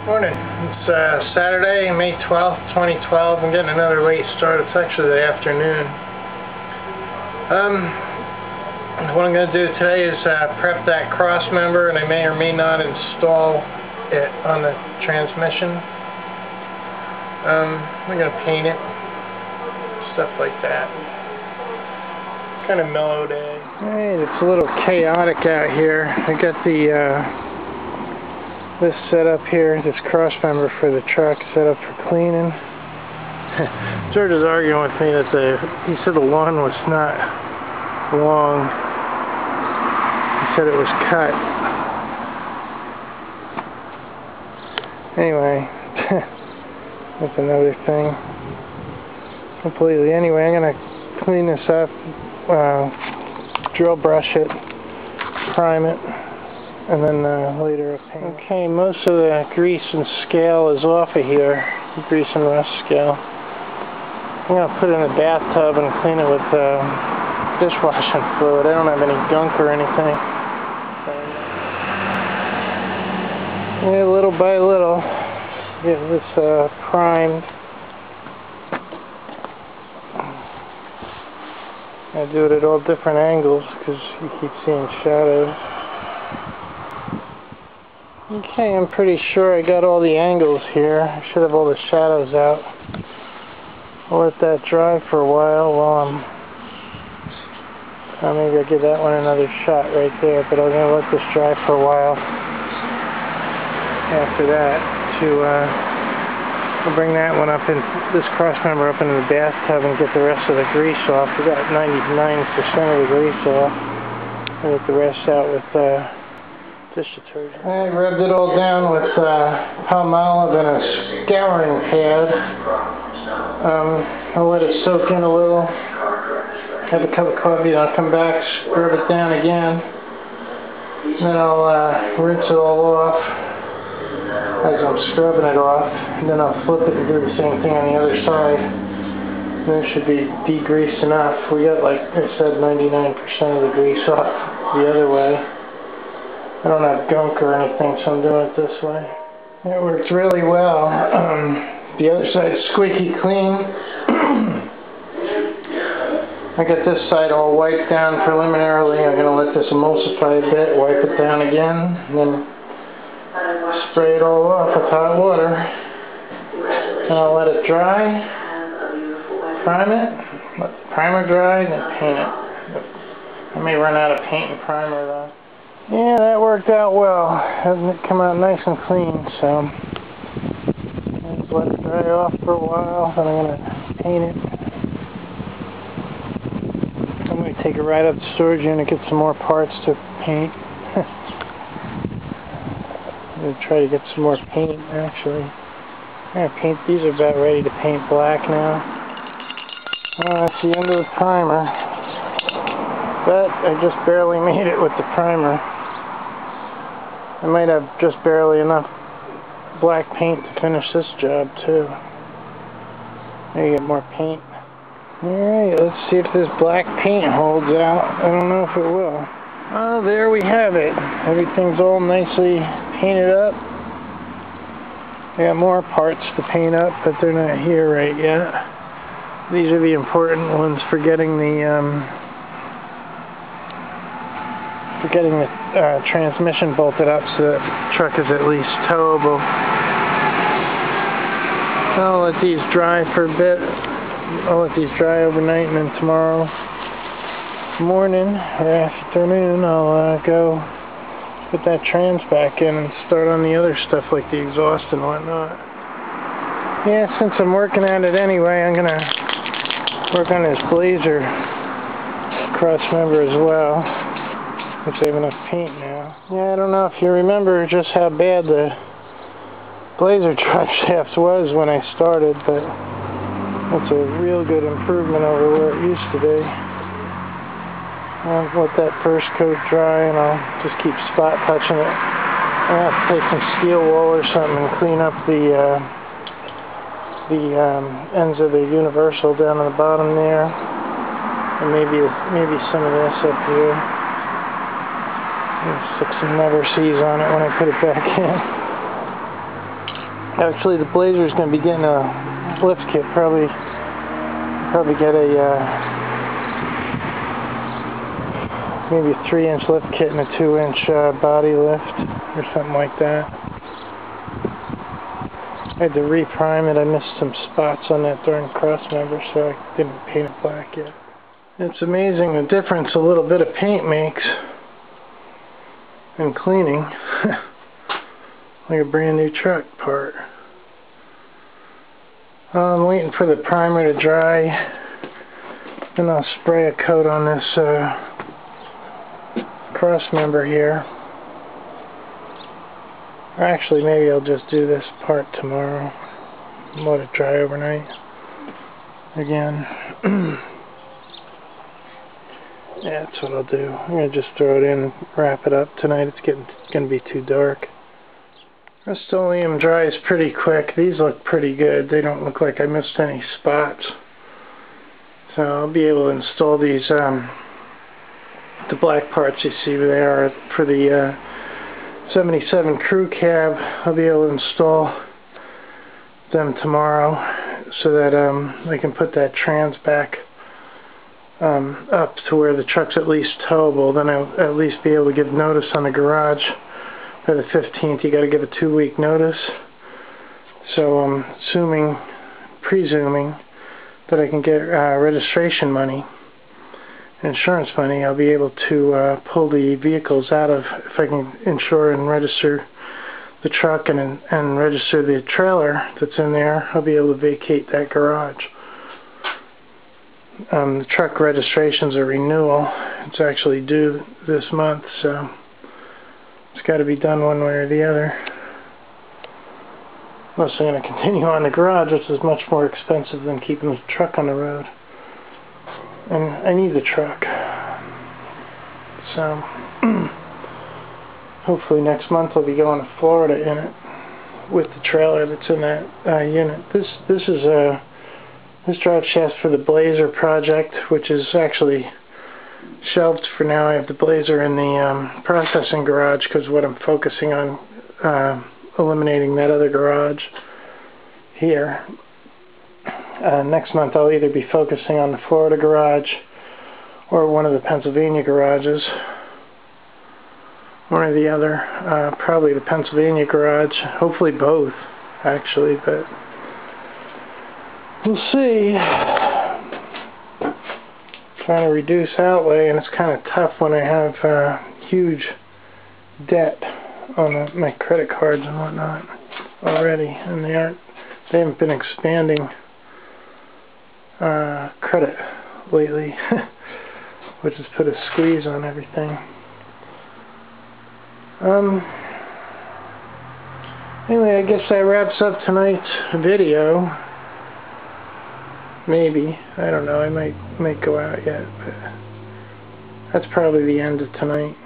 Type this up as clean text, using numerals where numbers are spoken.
Morning. It's Saturday, May 12th, 2012. I'm getting another late start. It's actually the afternoon. What I'm going to do today is prep that Crossmember, and I may or may not install it on the transmission. I'm going to paint it, stuff like that. Kind of mellow day. Alright, it's a little chaotic out here. I got the this set up here, this Crossmember for the truck, set up for cleaning. George is arguing with me that he said the lawn was not long. He said it was cut. Anyway, that's another thing. Completely. Anyway, I'm going to clean this up, drill brush it, prime it, and then later I'll paint. Okay, most of the grease and scale is off of here, grease and rust scale. I'm going to put it in the bathtub and clean it with dishwashing fluid. I don't have any gunk or anything. Yeah, little by little, get this primed. I do it at all different angles because you keep seeing shadows. Okay, I'm pretty sure I got all the angles here. I should have all the shadows out. I'll let that dry for a while maybe I'll give that one another shot right there, but I'm going to let this dry for a while after that I'll bring that one up in this Crossmember up into the bathtub and get the rest of the grease off. We got 99% of the grease off. I'll get the rest out with dish detergent. I rubbed it all down with palmolive and a scouring pad. I'll let it soak in a little. Have a cup of coffee, then I'll come back, rub it down again. Then I'll rinse it all off as I'm scrubbing it off. And then I'll flip it and do the same thing on the other side. And it should be degreased enough. We got, like I said, 99% of the grease off the other way. I don't have gunk or anything, so I'm doing it this way. It works really well. The other side's squeaky clean. I got this side all wiped down preliminarily. I'm going to let this emulsify a bit, wipe it down again, and then spray it all off with hot water. And I'll let it dry, prime it, let the primer dry, then paint it. I may run out of paint and primer though. Yeah, that worked out well. Hasn't it come out nice and clean, so just let it dry off for a while, then I'm going to paint it. I'm going to take it right up to the storage unit, get some more parts to paint. I'm going to try to get some more paint, actually. I'm going to paint, these are about ready to paint black now. Oh, that's the end of the primer. But I just barely made it with the primer. I might have just barely enough black paint to finish this job too. Maybe get more paint. Alright, let's see if this black paint holds out. I don't know if it will. Oh, there we have it. Everything's all nicely painted up. I got more parts to paint up, but they're not here right yet. These are the important ones for getting the transmission bolted up so that the truck is at least towable. I'll let these dry for a bit. I'll let these dry overnight, and then tomorrow morning or afternoon I'll go put that trans back in and start on the other stuff like the exhaust and whatnot. Yeah, since I'm working at it anyway, I'm gonna work on this Blazer Crossmember as well. I have enough paint now. Yeah, I don't know if you remember just how bad the Blazer drive shafts was when I started, but it's a real good improvement over where it used to be. I'll let that first coat dry, and I'll just keep spot touching it. I'll have to take some steel wool or something and clean up the ends of the universal down on the bottom there, and maybe some of this up here. I'll stick some never sees on it when I put it back in. Actually, the Blazer's going to be getting a lift kit. Probably get a maybe a 3-inch lift kit and a 2-inch body lift or something like that. I had to reprime it. I missed some spots on that darn Crossmember, so I didn't paint it black yet. It's amazing the difference a little bit of paint makes in cleaning. Like a brand new truck part. I'm waiting for the primer to dry, then I'll spray a coat on this Crossmember here. Or actually, maybe I'll just do this part tomorrow and let it dry overnight again. Yeah, that's what I'll do. I'm going to just throw it in and wrap it up tonight. It's going to be too dark. Rust-Oleum dries pretty quick. These look pretty good. They don't look like I missed any spots. So I'll be able to install these, the black parts you see there for the 77 Crew Cab. I'll be able to install them tomorrow so that I can put that trans back up to where the truck's at least towable. Then I'll at least be able to give notice on the garage. By the 15th, you got to give a 2-week notice. So I'm presuming that I can get registration money, insurance money. I'll be able to pull the vehicles out of, if I can insure and register the truck and register the trailer that's in there, I'll be able to vacate that garage. The truck registration's a renewal. It's actually due this month, so it's got to be done one way or the other. Unless I'm going to continue on the garage, which is much more expensive than keeping the truck on the road. And I need the truck. So, hopefully next month I'll be going to Florida in it with the trailer that's in that unit. This drive shaft for the Blazer project, which is actually shelved for now. I have the Blazer in the processing garage because what I'm focusing on eliminating that other garage here. Next month I'll either be focusing on the Florida garage or one of the Pennsylvania garages. One or the other. Probably the Pennsylvania garage. Hopefully both, actually, but we'll see. Trying to reduce outlay, and it's kind of tough when I have huge debt on my credit cards and whatnot already, and they haven't been expanding credit lately, which has put a squeeze on everything. Anyway, I guess that wraps up tonight's video. Maybe. I don't know. I might go out yet, but that's probably the end of tonight.